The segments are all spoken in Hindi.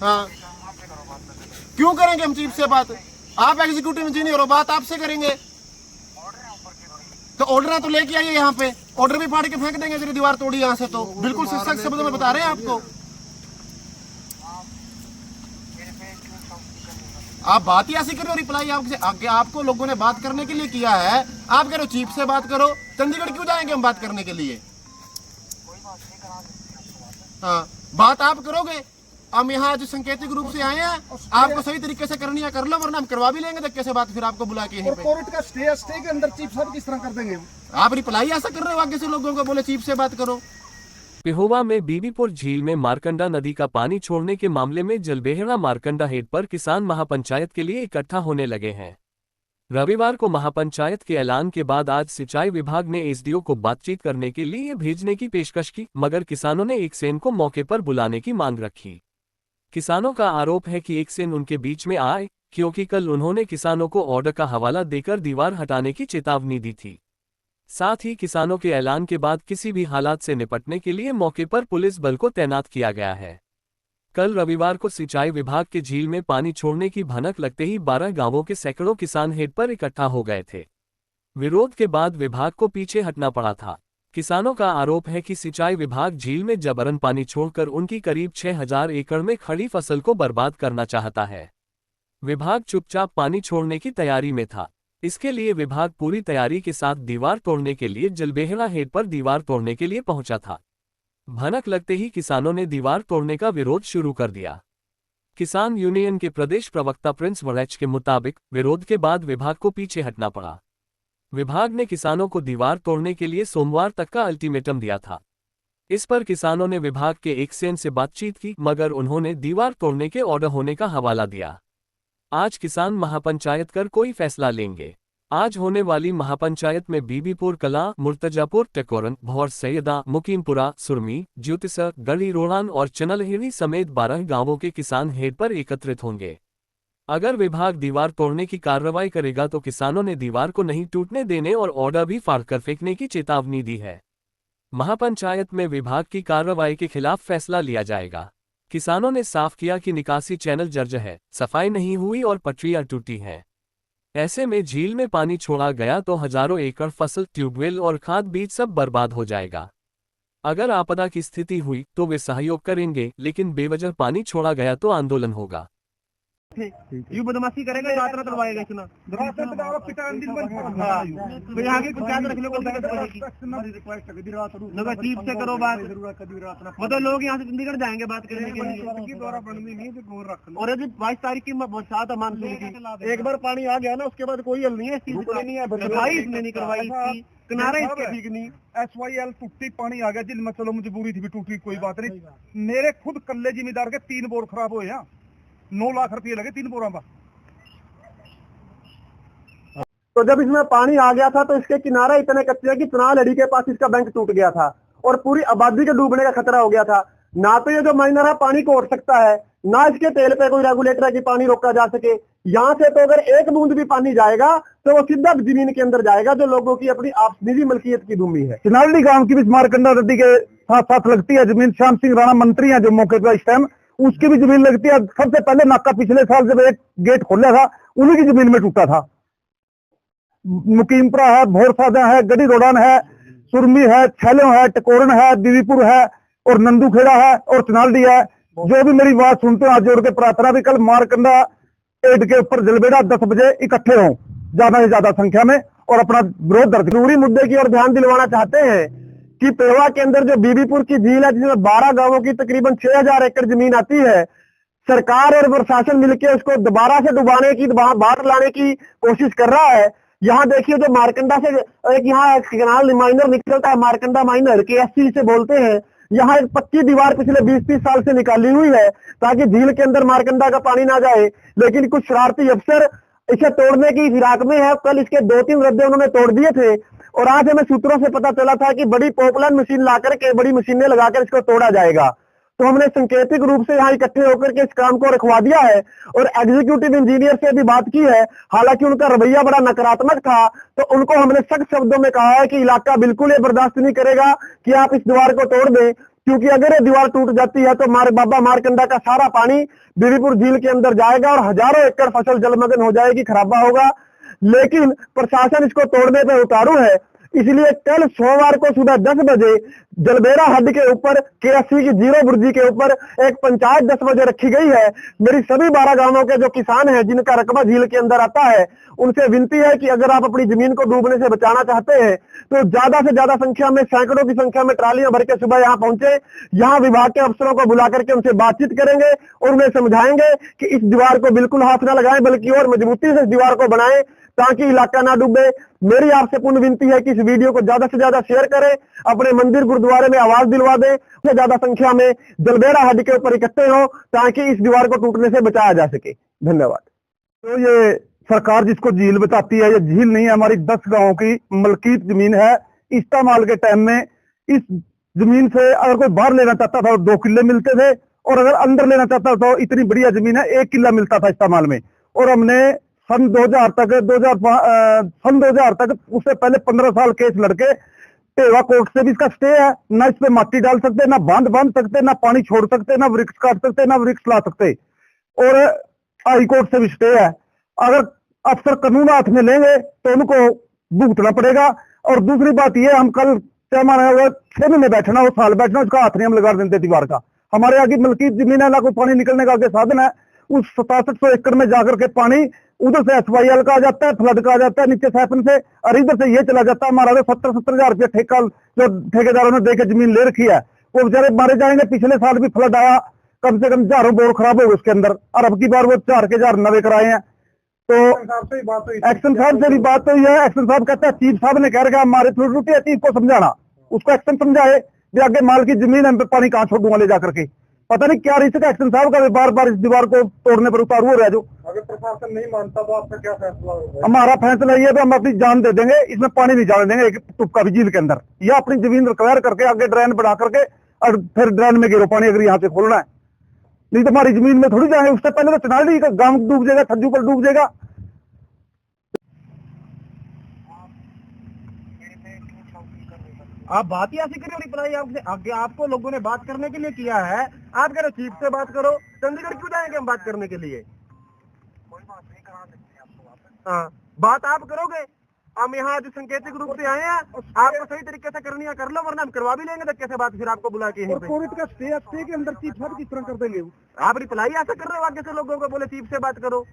हाँ, क्यों करेंगे हम चीफ से बात? आप एग्जीक्यूटिव इंजीनियर हो, बात आपसे करेंगे। तो ऑर्डर तो लेके आइए यहाँ पे, ऑर्डर भी फाड़ के फेंक देंगे अगर दीवार तोड़ी यहाँ से तो। बिल्कुल सख्त शब्दों में बता रहे हैं आपको। आप बात ही ऐसी कर रहे हो, रिप्लाई आपको लोगों ने बात करने के लिए किया है। आप कह रहे हो चीफ से बात करो, चंडीगढ़ क्यों जाएंगे हम बात करने के लिए? हाँ, बात आप करोगे। हम यहाँ आज सांकेतिक रूप से आए हैं, आपको सही तरीके से करनी है कर लो, वरना हम करवा भी लेंगे धक्के से बात फिर आपको बुला के। और कोर्ट का स्टे के अंदर चीफ साहब किस तरह कर देंगे? आप रिप्लाई ऐसा कर रहे हो आगे से लोगों को, बोले चीफ से बात करो। पिहोवा में बीबीपुर झील में मारकंडा नदी का पानी छोड़ने के मामले में जलबेहरा मारकंडा हेड पर किसान महापंचायत के लिए इकट्ठा होने लगे हैं। रविवार को महापंचायत के ऐलान के बाद आज सिंचाई विभाग ने एसडीओ को बातचीत करने के लिए भेजने की पेशकश की, मगर किसानों ने एक सेन को मौके पर बुलाने की मांग रखी। किसानों का आरोप है कि एक सेन उनके बीच में आए, क्योंकि कल उन्होंने किसानों को ऑर्डर का हवाला देकर दीवार हटाने की चेतावनी दी थी। साथ ही किसानों के ऐलान के बाद किसी भी हालात से निपटने के लिए मौके पर पुलिस बल को तैनात किया गया है। कल रविवार को सिंचाई विभाग के झील में पानी छोड़ने की भनक लगते ही 12 गांवों के सैकड़ों किसान हेड पर इकट्ठा हो गए थे। विरोध के बाद विभाग को पीछे हटना पड़ा था। किसानों का आरोप है कि सिंचाई विभाग झील में जबरन पानी छोड़कर उनकी करीब 6000 एकड़ में खड़ी फसल को बर्बाद करना चाहता है। विभाग चुपचाप पानी छोड़ने की तैयारी में था। इसके लिए विभाग पूरी तैयारी के साथ दीवार तोड़ने के लिए जलबेहरा हेड पर दीवार तोड़ने के लिए पहुंचा था। भनक लगते ही किसानों ने दीवार तोड़ने का विरोध शुरू कर दिया। किसान यूनियन के प्रदेश प्रवक्ता प्रिंस वरैच के मुताबिक विरोध के बाद विभाग को पीछे हटना पड़ा। विभाग ने किसानों को दीवार तोड़ने के लिए सोमवार तक का अल्टीमेटम दिया था। इस पर किसानों ने विभाग के एक सेन से बातचीत की, मगर उन्होंने दीवार तोड़ने के ऑर्डर होने का हवाला दिया। आज किसान महापंचायत कर कोई फैसला लेंगे। आज होने वाली महापंचायत में बीबीपुर कला, मुर्तजापुर, टकोरन, भौर सैयदा, मुकीमपुरा, सुरमी, ज्योतिसर, गढ़ी रोड़ान और चनलहेड़ी समेत 12 गांवों के किसान हेड पर एकत्रित होंगे। अगर विभाग दीवार तोड़ने की कार्रवाई करेगा तो किसानों ने दीवार को नहीं टूटने देने और ऑर्डर भी फाड़कर फेंकने की चेतावनी दी है। महापंचायत में विभाग की कार्रवाई के खिलाफ फैसला लिया जाएगा। किसानों ने साफ किया कि निकासी चैनल जर्जर है, सफाई नहीं हुई और पटरियां टूटी हैं। ऐसे में झील में पानी छोड़ा गया तो हजारों एकड़ फसल, ट्यूबवेल और खाद बीज सब बर्बाद हो जाएगा। अगर आपदा की स्थिति हुई तो वे सहयोग करेंगे, लेकिन बेवजह पानी छोड़ा गया तो आंदोलन होगा। यू बदमाशी करेगा, रात रात करवाएगा इतना चीफ से करो बात। मतलब लोग यहाँ से चंडीगढ़ जाएंगे बात करने के लिए। और यदि 22 तारीख की बरसात है मानसून की, एक बार पानी आ गया ना उसके बाद कोई हल नहीं है। इसने नहीं करवाई, किनारे इसके ठीक नहीं। SYL टूटी, पानी आ गया जिल में, चलो मजबूरी थी भी टूटी, कोई बात नहीं। मेरे खुद कल्ले जिम्मेदार के 3 बोर खराब हुए हैं, 9 लाख रुपये लगे 3 बोरों का। तो जब इसमें पानी आ गया था तो इसके किनारे इतने कच्चे हैं कि चुनाव लड़ी के पास इसका बैंक टूट गया था और पूरी आबादी के डूबने का खतरा हो गया था। ना तो ये जो माइनर है पानी को ओढ़ सकता है, ना इसके तेल पे कोई रेगुलेटर है कि पानी रोका जा सके। यहाँ से तो अगर एक बूंद भी पानी जाएगा तो वो सीधा जमीन के अंदर जाएगा, जो लोगों की अपनी निजी मलकियत की भूमि है। चिनावली गांव की भी मारकंडा नदी के साथ साथ लगती है जमीन। श्याम सिंह राणा मंत्री है जो मौके पर इस टाइम, उसकी भी जमीन लगती है। सबसे पहले नाका पिछले साल जब एक गेट खोला था उन्हीं की जमीन में टूटा था। मुकीमपुरा है, भोरसादा है, गढ़ी रोड़ान है, सुरमी है, छैलों है, टकोरन है, बीबीपुर है और नंदूखेड़ा है और चनालडी है। जो भी मेरी बात सुनते हैं हाथ जोड़ के प्रार्थना भी कल मारकंडा एड के ऊपर जलबेड़ा 10 बजे इकट्ठे हों ज्यादा से ज्यादा संख्या में और अपना विरोध दर्ज। जरूरी मुद्दे की ओर ध्यान दिलवाना चाहते हैं कि पेवा के अंदर जो बीबीपुर की झील है जिसमें 12 गांवों की तकरीबन 6000 एकड़ जमीन आती है, सरकार और प्रशासन मिलकर उसको दोबारा से डुबाने की, बाहर लाने की कोशिश कर रहा है। यहाँ देखिए जो मारकंडा से एक यहाँ कैनाल माइनर निकलता है, मारकंडा माइनर KSC से बोलते हैं, यहाँ एक पक्की दीवार पिछले 20-30 साल से निकाली हुई है ताकि झील के अंदर मारकंडा का पानी ना जाए। लेकिन कुछ शरारती अफसर इसे तोड़ने की फिराक में है। कल इसके 2-3 रद्दे उन्होंने तोड़ दिए थे और आज हमें सूत्रों से पता चला था कि बड़ी पॉपुलर मशीन लाकर के, बड़ी मशीनें लगाकर इसको तोड़ा जाएगा। तो हमने सांकेतिक रूप से यहाँ इकट्ठे होकर के इस काम को रखवा दिया है और एग्जीक्यूटिव इंजीनियर से भी बात की है। हालांकि उनका रवैया बड़ा नकारात्मक था, तो उनको हमने सख्त शब्दों में कहा है कि इलाका बिल्कुल ये बर्दाश्त नहीं करेगा कि आप इस दीवार को तोड़ दें। क्योंकि अगर ये दीवार टूट जाती है तो बाबा मारकंडा का सारा पानी बीबीपुर झील के अंदर जाएगा और हजारों एकड़ फसल जलमग्न हो जाएगी, खराबा होगा। लेकिन प्रशासन इसको तोड़ने पे उतारू है। इसलिए कल सोमवार को सुबह 10 बजे जलबेरा हद के ऊपर केएससी की 0 बुर्जी के ऊपर एक पंचायत 10 बजे रखी गई है। मेरी सभी 12 गांवों के जो किसान हैं जिनका रकबा झील के अंदर आता है, उनसे विनती है कि अगर आप अपनी जमीन को डूबने से बचाना चाहते हैं तो ज्यादा से ज्यादा संख्या में, सैकड़ों की संख्या में ट्रालियां भर के सुबह यहाँ पहुंचे। यहाँ विभाग के अफसरों को बुला करके उनसे बातचीत करेंगे और उन्हें समझाएंगे कि इस दीवार को बिल्कुल हाथ ना लगाएं, बल्कि और मजबूती से इस दीवार को बनाएं ताकि इलाका ना डूबे। मेरी आपसे पूर्ण विनती है कि इस वीडियो को ज्यादा से ज्यादा शेयर करें, अपने मंदिर गुरुद्वारे में आवाज दिलवा दें, उससे ज्यादा संख्या में जलबेरा हद के ऊपर इकट्ठे हो ताकि इस दीवार को टूटने से बचाया जा सके। धन्यवाद। तो ये सरकार जिसको झील बताती है, ये झील नहीं है, हमारी 10 गांवों की मलकीत जमीन है। इस्तेमाल के टाइम में इस जमीन से अगर कोई बाहर लेना चाहता था 2 किले मिलते थे, और अगर अंदर लेना चाहता तो इतनी बढ़िया जमीन है 1 किला मिलता था इस्तेमाल में। और हमने सन 2000 तक उससे पहले 15 साल केस लड़के टेवा कोर्ट से भी इसका स्टे है। ना इस पे माटी डाल सकते, ना बांध सकते, ना पानी छोड़ सकते, ना वृक्ष काट सकते, ना वृक्ष ला सकते। और हाई कोर्ट से भी स्टे है। अगर अफसर कानून हाथ में लेंगे तो उनको भुगतना पड़ेगा। और दूसरी बात यह, हम कल क्या माना होगा 6 महीने बैठना हो, साल बैठना, उसका हाथ नहीं हम लगा देते दीवार का। हमारे आगे मलकी जमीन है, ना कोई पानी निकलने का आगे साधन है। उस 6700 एकड़ में जाकर के पानी उधर से SYL का आ जाता है, फ्लड का आ जाता है नीचे सैपन से, और इधर से ये चला जाता है। हमारा 70 हजार रुपया ठेका जो ठेकेदारों ने देकर जमीन ले रखी है, वो बेचारे मारे जाएंगे। पिछले साल भी फ्लड आया, कम से कम हजारों बोर खराब हो गए उसके अंदर, और अब की बार वो 4 के 4 नवे कराए हैं। तो एक्शन साहब से भी बात हुई है। एक्शन साहब कहते हैं चीफ साहब ने कह रखा हमारे थोड़ी टूटी है, चीफ को समझाना, उसको एक्शन समझाए कि आगे माल की जमीन है, पानी कहां छोड़ूंगा ले जाकर के। पता नहीं क्या रिस्क है एक्शन साहब का, बार बार इस दीवार को तोड़ने पर उतारू हो रहा है। जो अगर प्रशासन नहीं मानता तो आपका क्या फैसला होगा? हमारा फैसला ये है, हम अपनी जान दे देंगे, इसमें पानी नहीं जाने देंगे एक तुपका भी झील के अंदर, या अपनी जमीन रिक्वायर करके आगे ड्रेन बना करके और फिर ड्रेन में गिरो पानी, अगर यहाँ से खोलना है। नहीं तो हमारी जमीन में थोड़ी जाएंगे। उससे पहले तो चनाली का गांव डूब जाएगा, छज्जू पर डूब जाएगा। आप बात ही ऐसी करिए रिप्लाई आपसे आगे, आपको लोगों ने बात करने के लिए किया है। आप कह रहे चीफ से बात करो, चंडीगढ़ क्यों जाएंगे हम बात करने के लिए? कोई बात नहीं, करा देंगे आपको। हाँ, बात आप करोगे। हम यहाँ जो सांकेतिक रूप से आए हैं, आपको सही तरीके से करनी है कर लो, वरना हम करवा भी लेंगे धक्के से बात, फिर आपको बुला के। कोविड का स्टे के अंदर चीफ साहब किस तरह कर देंगे? आप रिप्लाई ऐसा कर रहे हो आगे से लोगों को, बोले चीफ से बात करो।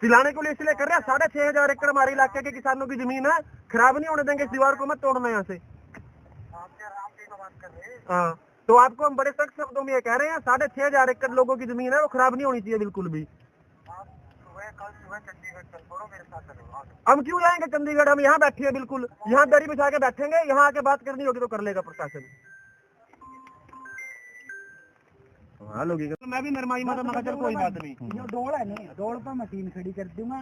पिलाने को लिए इसलिए कर रहे हैं, 6500 एकड़ हमारे इलाके के किसानों की जमीन है, खराब नहीं होने देंगे। इस दीवार को मत तोड़ना यहाँ से। हाँ, तो आपको हम बड़े सख्त शब्दों में ये कह रहे हैं, 6500 एकड़ लोगों की जमीन है, वो खराब नहीं होनी चाहिए बिल्कुल भी। कल सुबह चंडीगढ़ चल पड़ो, मेरे साथ चलो। हम क्यों जाएंगे चंडीगढ़? हम यहाँ बैठे हैं, बिल्कुल यहाँ दरी बिछा के बैठेंगे। यहाँ आके बात करनी होगी तो कर लेगा प्रशासन। हाँ, लोग मैं भी नरमाई मतलब, मगर कोई बात नहीं, डोल है नहीं, डोल पर मशीन खड़ी कर दूंगा।